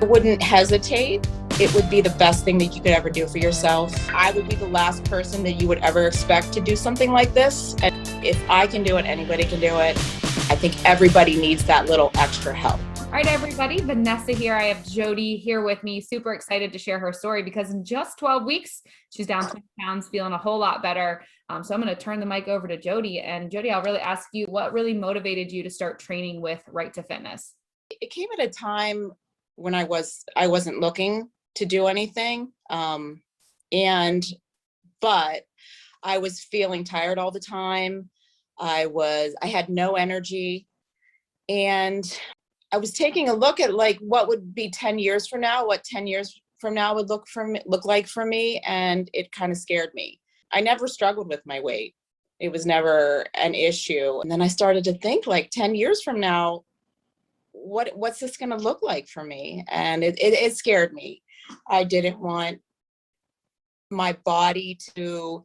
I wouldn't hesitate. It would be the best thing that you could ever do for yourself. I would be the last person that you would ever expect to do something like this. And if I can do it, anybody can do it. I think everybody needs that little extra help. All right, everybody, Vanessa here. I have Jody here with me. Super excited to share her story because in just 12 weeks, she's down 20 pounds, feeling a whole lot better. So I'm going to turn the mic over to Jody. And Jody, I'll really ask you, what really motivated you to start training with Right to Fitness? It came at a time when I wasn't looking to do anything. But I was feeling tired all the time. I had no energy, and I was taking a look at like what would be 10 years from now, what 10 years from now would look like for me. And it kind of scared me. I never struggled with my weight. It was never an issue. And then I started to think like 10 years from now, what's this going to look like for me? And it scared me. I didn't want my body to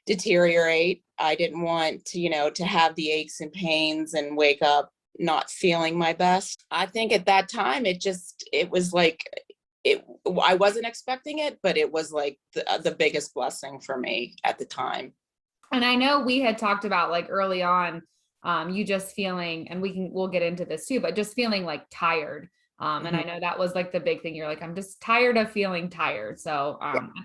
deteriorate. I didn't want to have the aches and pains and wake up not feeling my best. I think at that time, it was like, I wasn't expecting it, but it was like the biggest blessing for me at the time. And I know we had talked about like early on, you just feeling, and we'll get into this too, but just feeling like tired. And I know that was like the big thing. You're like, I'm just tired of feeling tired. So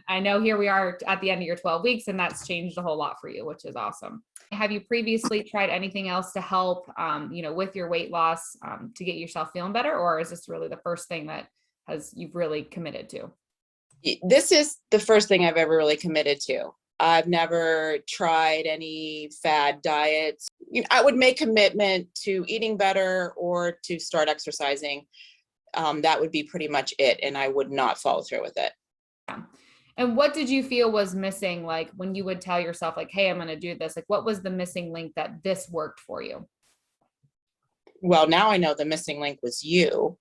I know here we are at the end of your 12 weeks and that's changed a whole lot for you, which is awesome. Have you previously tried anything else to help, with your weight loss, to get yourself feeling better? Or is this really the first thing that you've really committed to? This is the first thing I've ever really committed to. I've never tried any fad diets. I would make commitment to eating better or to start exercising. That would be pretty much it. And I would not follow through with it. Yeah. And what did you feel was missing? Like when you would tell yourself like, hey, I'm going to do this, like what was the missing link that this worked for you? Well, now I know the missing link was you.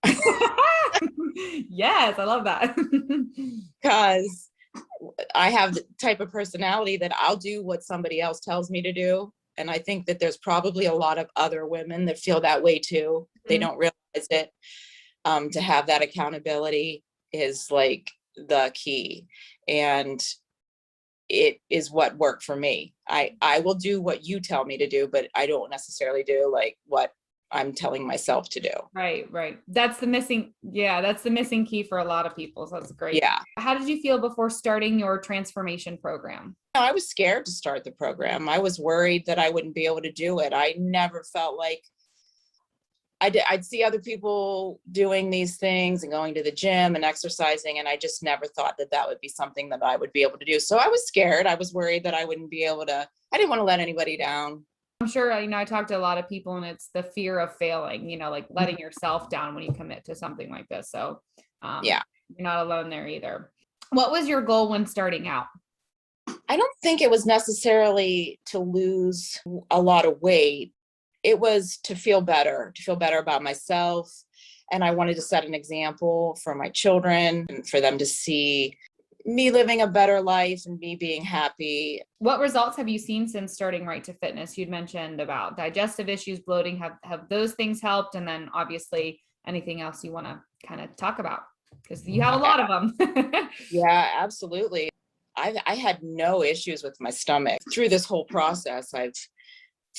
Yes, I love that. Because I have the type of personality that I'll do what somebody else tells me to do. And I think that there's probably a lot of other women that feel that way too. They don't realize it. To have that accountability is like the key. And it is what worked for me. I will do what you tell me to do, but I don't necessarily do like what I'm telling myself to do. Right. That's the missing key for a lot of people. So that's great. Yeah. How did you feel before starting your transformation program? I was scared to start the program. I was worried that I wouldn't be able to do it. I never felt like I'd see other people doing these things and going to the gym and exercising. And I just never thought that would be something that I would be able to do. So I was scared. I was worried that I wouldn't be able to, I didn't want to let anybody down. I'm sure, I talked to a lot of people and it's the fear of failing, like letting yourself down when you commit to something like this. So yeah, you're not alone there either. What was your goal when starting out? I don't think it was necessarily to lose a lot of weight. It was to feel better about myself. And I wanted to set an example for my children and for them to see me living a better life and me being happy. What results have you seen since starting Right to Fitness? You'd mentioned about digestive issues, bloating. Have those things helped? And then obviously anything else you want to kind of talk about? Because you have a lot of them. Yeah, absolutely. I had no issues with my stomach. Through this whole process, I've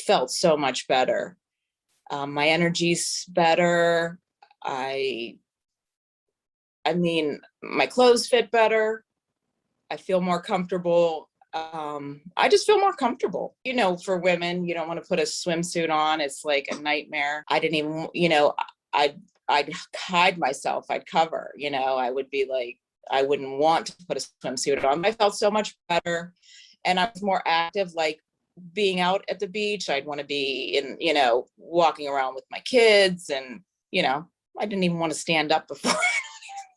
felt so much better. My energy's better. I mean, my clothes fit better. I feel more comfortable. I just feel more comfortable. For women, you don't want to put a swimsuit on. It's like a nightmare. I didn't even, I'd hide myself. I'd cover, I would be like, I wouldn't want to put a swimsuit on. I felt so much better. And I was more active, like being out at the beach. I'd want to be in, walking around with my kids. And, I didn't even want to stand up before.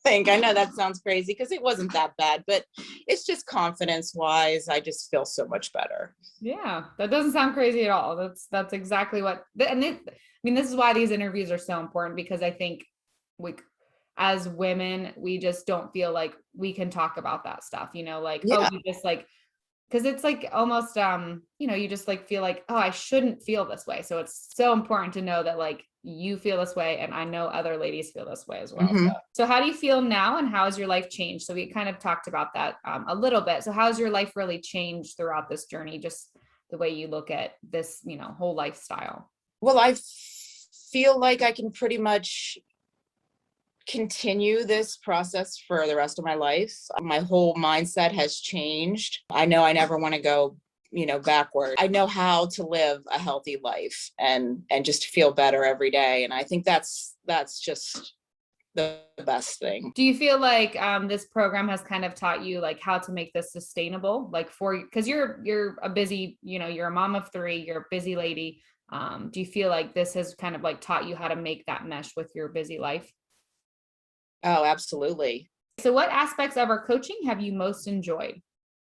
I know that sounds crazy because it wasn't that bad, but it's just confidence wise. I just feel so much better. Yeah, that doesn't sound crazy at all. That's exactly what, this is why these interviews are so important, because I think as women, we just don't feel like we can talk about that stuff, Yeah. we just like Because it's like almost, you just like feel like, oh, I shouldn't feel this way. So it's so important to know that like you feel this way. And I know other ladies feel this way as well. Mhm. So how do you feel now and how has your life changed? So we kind of talked about that a little bit. So how's your life really changed throughout this journey? Just the way you look at this, whole lifestyle. Well, I feel like I can pretty much continue this process for the rest of my life. My whole mindset has changed. I know I never want to go, backward. I know how to live a healthy life and just feel better every day. And I think that's just the best thing. Do you feel like this program has kind of taught you like how to make this sustainable, like because you're a busy, you're a mom of 3, you're a busy lady. Do you feel like this has kind of like taught you how to make that mesh with your busy life? Oh, absolutely. So what aspects of our coaching have you most enjoyed?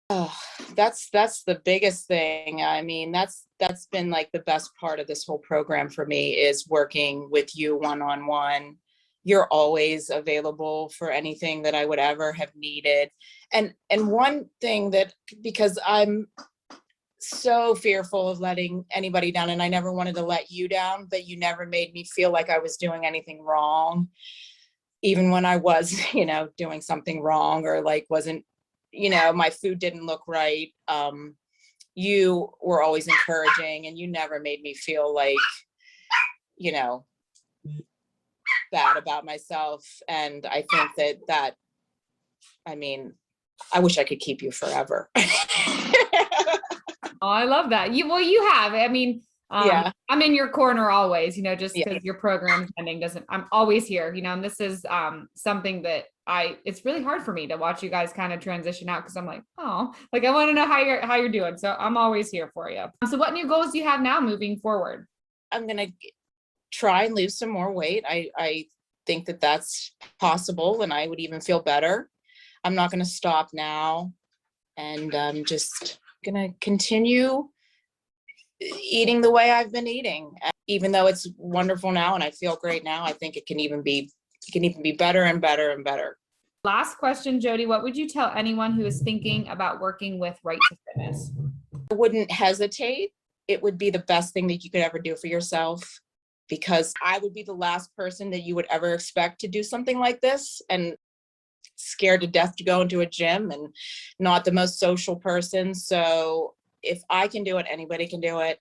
Oh, that's the biggest thing. I mean, that's been like the best part of this whole program for me is working with you one-on-one. You're always available for anything that I would ever have needed. And one thing that, because I'm so fearful of letting anybody down, and I never wanted to let you down, but you never made me feel like I was doing anything wrong, even when I was, doing something wrong or like wasn't, my food didn't look right. You were always encouraging and you never made me feel like, bad about myself. And I think that, I mean, I wish I could keep you forever. Oh, I love that. You have, I mean, Yeah. I'm in your corner always, just Yeah. because your program ending I'm always here, and this is something that it's really hard for me to watch you guys kind of transition out because I'm like, oh, like I want to know how you're doing. So I'm always here for you. So what new goals do you have now moving forward? I'm going to try and lose some more weight. I think that that's possible and I would even feel better. I'm not going to stop now. And I'm just going to continue eating the way I've been eating. Even though it's wonderful now and I feel great now, I think it can even be better and better and better. Last question, Jody, what would you tell anyone who is thinking about working with Right to Fitness? I wouldn't hesitate. It would be the best thing that you could ever do for yourself, because I would be the last person that you would ever expect to do something like this, and scared to death to go into a gym and not the most social person. So if I can do it, anybody can do it.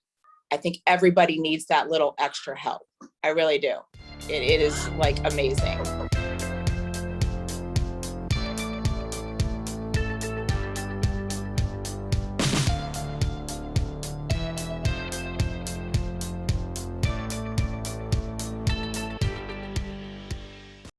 I think everybody needs that little extra help. I really do. It is like amazing.